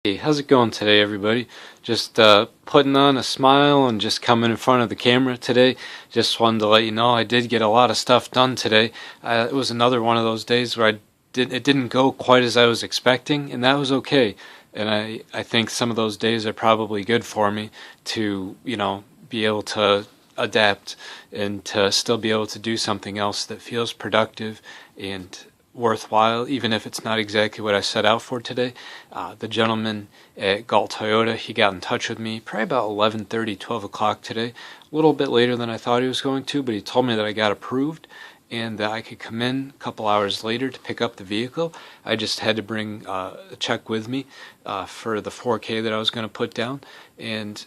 Hey, how's it going today, everybody? Just putting on a smile and just coming in front of the camera today. Just wanted to let you know I did get a lot of stuff done today. It was another one of those days where it didn't go quite as I was expecting, and that was okay. And I think some of those days are probably good for me to, be able to adapt and to still be able to do something else that feels productive and worthwhile, even if it's not exactly what I set out for today. The gentleman at Galt Toyota, he got in touch with me probably about 11:30, 12 o'clock today, a little bit later than I thought he was going to, but he told me that I got approved and that I could come in a couple hours later to pick up the vehicle. I just had to bring a check with me for the 4K that I was going to put down, and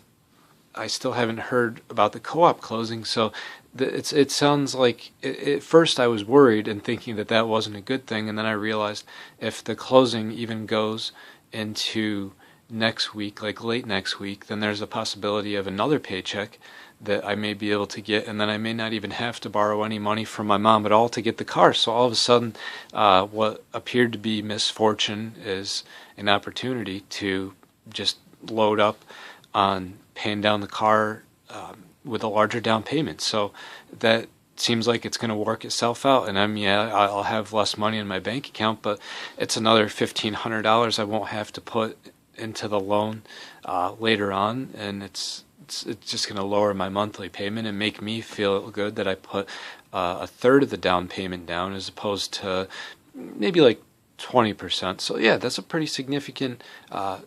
I still haven't heard about the co-op closing, so it sounds like at first I was worried and thinking that that wasn't a good thing, and then I realized if the closing even goes into next week, like late next week, then there's a possibility of another paycheck that I may be able to get, and then I may not even have to borrow any money from my mom at all to get the car. So all of a sudden, what appeared to be misfortune is an opportunity to just load up on paying down the car with a larger down payment. So that seems like it's going to work itself out. And I'll have less money in my bank account, but it's another $1,500 I won't have to put into the loan later on, and it's just going to lower my monthly payment and make me feel good that I put a third of the down payment down as opposed to maybe like 20%. So yeah, that's a pretty significant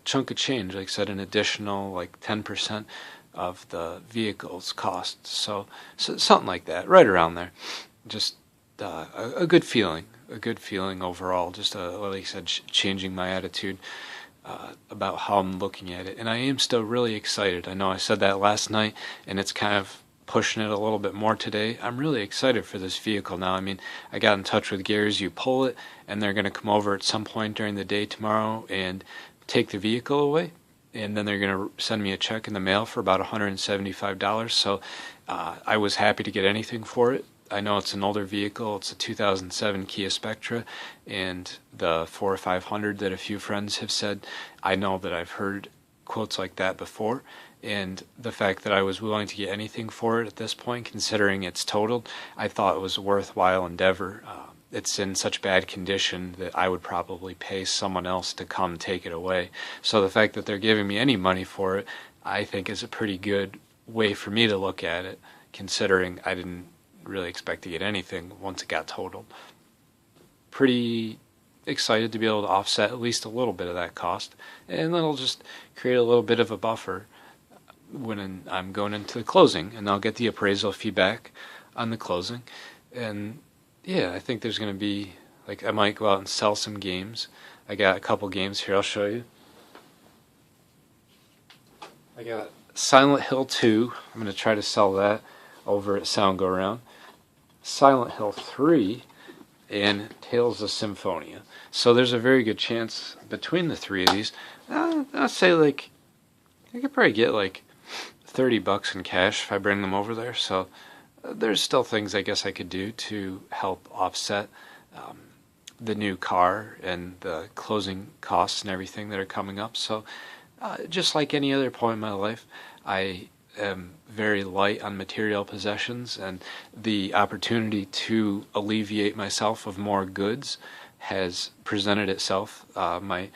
chunk of change. Like I said, an additional like 10% of the vehicle's cost. So something like that, right around there. Just a good feeling, overall. Just like I said, changing my attitude about how I'm looking at it. And I am still really excited. I know I said that last night, and it's kind of pushing it a little bit more today. I'm really excited for this vehicle now. I mean, I got in touch with Gary's You Pull It, and they're going to come over at some point during the day tomorrow and take the vehicle away. And then they're going to send me a check in the mail for about $175. So I was happy to get anything for it. I know it's an older vehicle. It's a 2007 Kia Spectra, and the 4 or 500 that a few friends have said. I know that I've heard quotes like that before, and the fact that I was willing to get anything for it at this point, considering it's totaled, I thought it was a worthwhile endeavor. It's in such bad condition that I would probably pay someone else to come take it away. So the fact that they're giving me any money for it, I think is a pretty good way for me to look at it, considering I didn't really expect to get anything once it got totaled. Pretty excited to be able to offset at least a little bit of that cost, and that'll just create a little bit of a buffer when I'm going into the closing, and I'll get the appraisal feedback on the closing. And yeah, I think there's going to be, like, I might go out and sell some games. I got a couple games here, I'll show you. I got Silent Hill 2. I'm going to try to sell that over at Sound Go Round. Silent Hill 3 and Tales of Symphonia. So there's a very good chance between the three of these. I'll say, like, I could probably get like $30 in cash if I bring them over there. So there's still things I guess I could do to help offset the new car and the closing costs and everything that are coming up. So just like any other point in my life, I am very light on material possessions, and the opportunity to alleviate myself of more goods has presented itself. My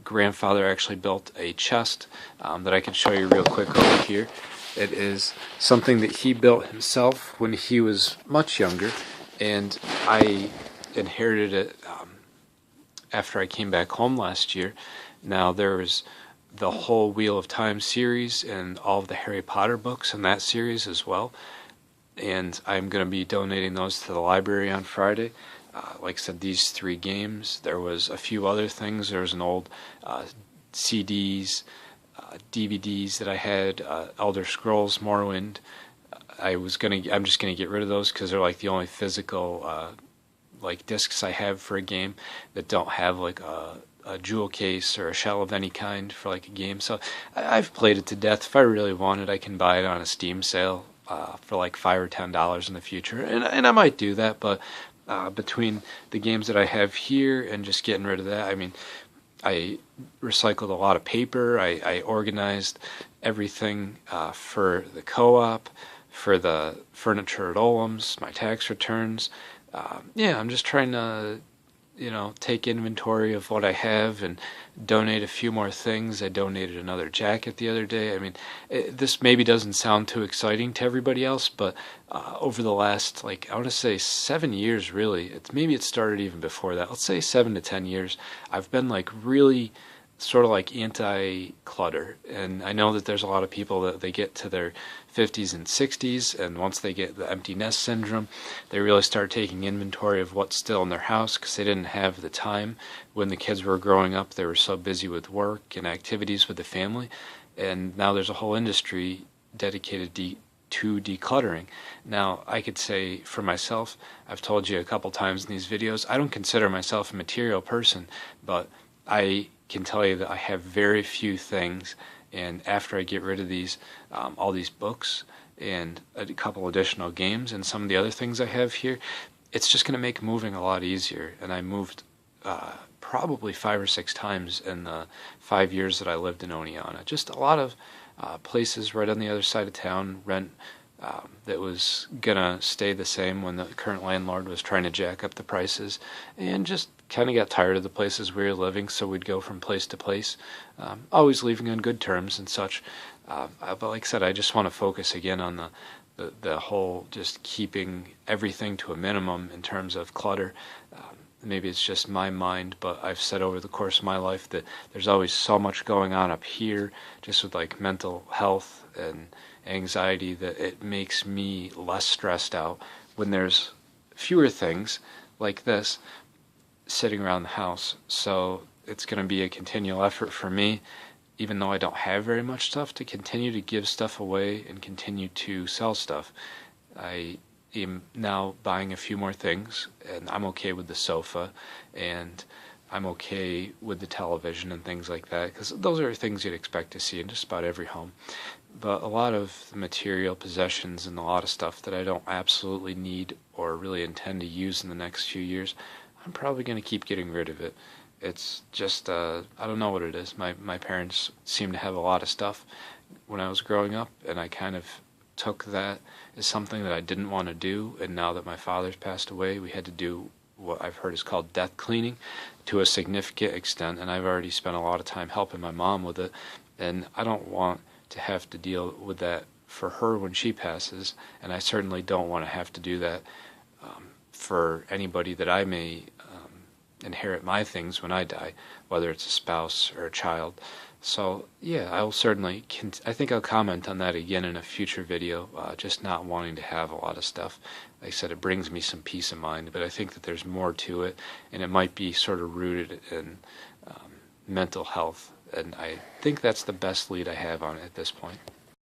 grandfather actually built a chest that I can show you real quick over here. It is something that he built himself when he was much younger, and I inherited it after I came back home last year. Now there was the whole Wheel of Time series and all of the Harry Potter books in that series as well, and I'm going to be donating those to the library on Friday. Like I said, these three games. There was a few other things. There was an old CDs, DVDs that I had, Elder Scrolls Morrowind. I'm just gonna get rid of those because they're like the only physical like discs I have for a game that don't have like a jewel case or a shell of any kind for like a game. So I've played it to death. If I really want it, I can buy it on a Steam sale for like $5 or $10 in the future, and I might do that. But between the games that I have here and just getting rid of that, I mean, I recycled a lot of paper. I organized everything for the co-op, for the furniture at Olam's, my tax returns. Yeah, I'm just trying to, take inventory of what I have and donate a few more things. I donated another jacket the other day. I mean, this maybe doesn't sound too exciting to everybody else, but over the last, like, I want to say 7 years, really. Maybe it started even before that. Let's say 7 to 10 years. I've been like really sort of like anti-clutter, and I know that there's a lot of people that they get to their 50s and 60s, and once they get the empty nest syndrome, they really start taking inventory of what's still in their house because they didn't have the time when the kids were growing up. They were so busy with work and activities with the family, and now there's a whole industry dedicated to decluttering. Now, I could say for myself, I've told you a couple times in these videos, I don't consider myself a material person, but I can tell you that I have very few things, and after I get rid of these, all these books and a couple additional games and some of the other things I have here, it's just going to make moving a lot easier. And I moved probably 5 or 6 times in the 5 years that I lived in Oneonta. Just a lot of places right on the other side of town, rent that was gonna stay the same when the current landlord was trying to jack up the prices, and just kind of got tired of the places we were living, so we'd go from place to place, always leaving on good terms and such. But like I said, I just want to focus again on the whole just keeping everything to a minimum in terms of clutter. Maybe it's just my mind, but I've said over the course of my life that there's always so much going on up here, just with like mental health and anxiety, that it makes me less stressed out when there's fewer things like this sitting around the house. So it's going to be a continual effort for me, even though I don't have very much stuff, to continue to give stuff away and continue to sell stuff. I am now buying a few more things, and I'm okay with the sofa, and I'm okay with the television and things like that, because those are things you'd expect to see in just about every home. But a lot of the material possessions and a lot of stuff that I don't absolutely need or really intend to use in the next few years, I'm probably going to keep getting rid of it. It's just, I don't know what it is. My parents seem to have a lot of stuff when I was growing up, and I kind of took that as something that I didn't want to do, and now that my father's passed away, we had to do what I've heard is called death cleaning to a significant extent, and I've already spent a lot of time helping my mom with it, and I don't want to have to deal with that for her when she passes, and I certainly don't want to have to do that for anybody that I may inherit my things when I die, whether it's a spouse or a child. So yeah, I'll certainly, I think I'll comment on that again in a future video, just not wanting to have a lot of stuff. Like I said, it brings me some peace of mind, but I think that there's more to it, and it might be sort of rooted in mental health, and I think that's the best lead I have on it at this point.